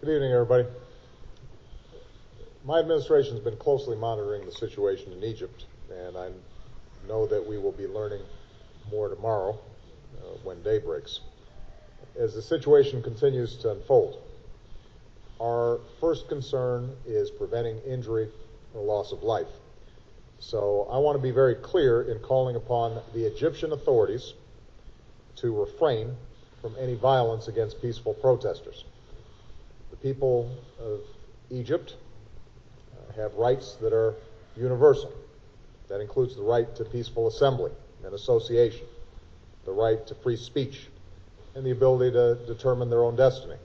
Good evening, everybody. My administration has been closely monitoring the situation in Egypt, and I know that we will be learning more tomorrow when day breaks. As the situation continues to unfold, our first concern is preventing injury or loss of life. So I want to be very clear in calling upon the Egyptian authorities to refrain from any violence against peaceful protesters. The people of Egypt have rights that are universal. That includes the right to peaceful assembly and association, the right to free speech, and the ability to determine their own destiny.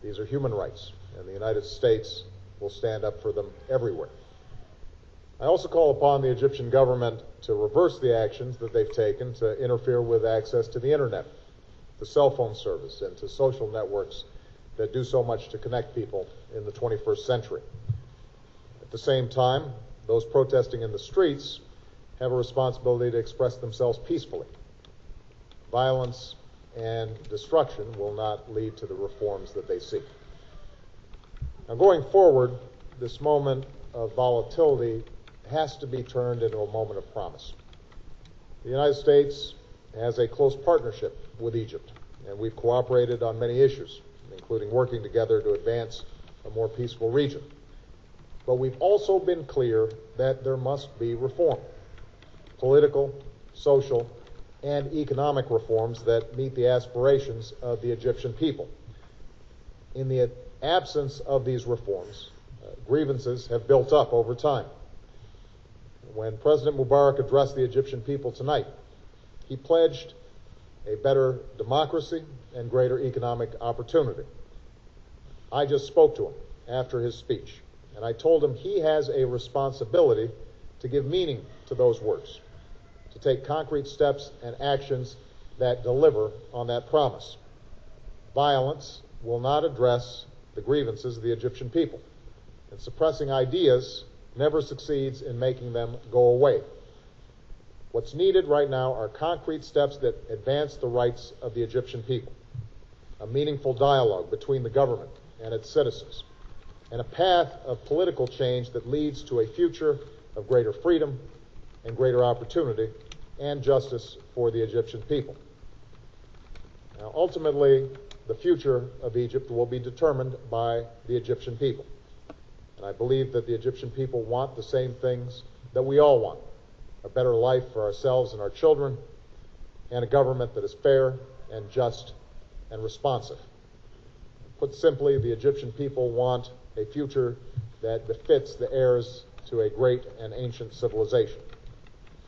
These are human rights, and the United States will stand up for them everywhere. I also call upon the Egyptian government to reverse the actions that they've taken to interfere with access to the internet, to cell phone service, and to social networks that do so much to connect people in the 21st century. At the same time, those protesting in the streets have a responsibility to express themselves peacefully. Violence and destruction will not lead to the reforms that they seek. Now, going forward, this moment of volatility has to be turned into a moment of promise. The United States has a close partnership with Egypt, and we've cooperated on many issues, including working together to advance a more peaceful region. But we've also been clear that there must be reform, political, social, and economic reforms that meet the aspirations of the Egyptian people. In the absence of these reforms, grievances have built up over time. When President Mubarak addressed the Egyptian people tonight, he pledged a better democracy and greater economic opportunity. I just spoke to him after his speech, and I told him he has a responsibility to give meaning to those words, to take concrete steps and actions that deliver on that promise. Violence will not address the grievances of the Egyptian people, and suppressing ideas never succeeds in making them go away. What's needed right now are concrete steps that advance the rights of the Egyptian people, a meaningful dialogue between the government and its citizens, and a path of political change that leads to a future of greater freedom and greater opportunity and justice for the Egyptian people. Now, ultimately, the future of Egypt will be determined by the Egyptian people. And I believe that the Egyptian people want the same things that we all want: a better life for ourselves and our children, and a government that is fair and just and responsive. Put simply, the Egyptian people want a future that befits the heirs to a great and ancient civilization.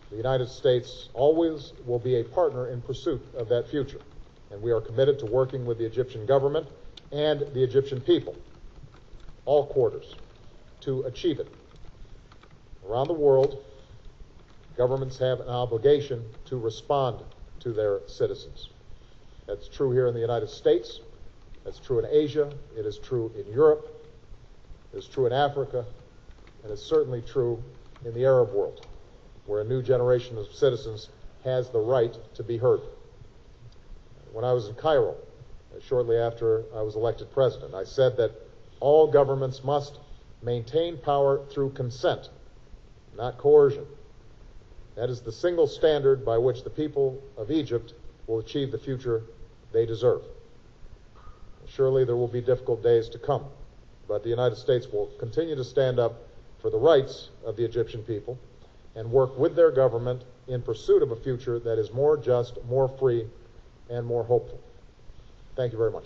The United States always will be a partner in pursuit of that future, and we are committed to working with the Egyptian government and the Egyptian people, all quarters, to achieve it. Around the world, governments have an obligation to respond to their citizens. That's true here in the United States. That's true in Asia. It is true in Europe. It is true in Africa. And it's certainly true in the Arab world, where a new generation of citizens has the right to be heard. When I was in Cairo, shortly after I was elected president, I said that all governments must maintain power through consent, not coercion. That is the single standard by which the people of Egypt will achieve the future they deserve. Surely there will be difficult days to come, but the United States will continue to stand up for the rights of the Egyptian people and work with their government in pursuit of a future that is more just, more free, and more hopeful. Thank you very much.